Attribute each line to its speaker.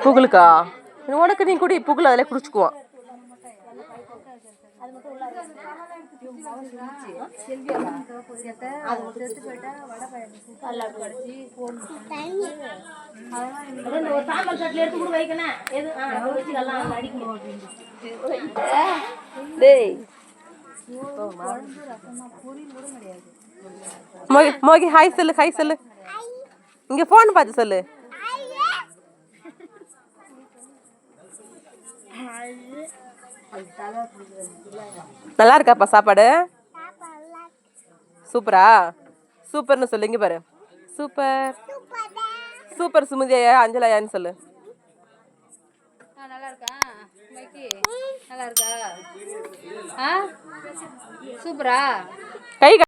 Speaker 1: புகழுக்கா உனக்கு நீ குடி புகழ் அதில் குடிச்சுக்குவான். மோகி ஹாய் சொல்லு, ஹாய் சொல்லு. இங்க போன் பார்த்து சொல்லு. நல்லா இருக்காப்பா சாப்பாடு? சூப்பரா? சூப்பர்னு சொல்லு. இங்க பாரு. சூப்பர் சூப்பர் சுமதியா அஞ்சலாயான்னு சொல்லு.
Speaker 2: நல்லா இருக்கா மைக்கி? நல்லா இருக்கா? சூப்பரா?
Speaker 1: கை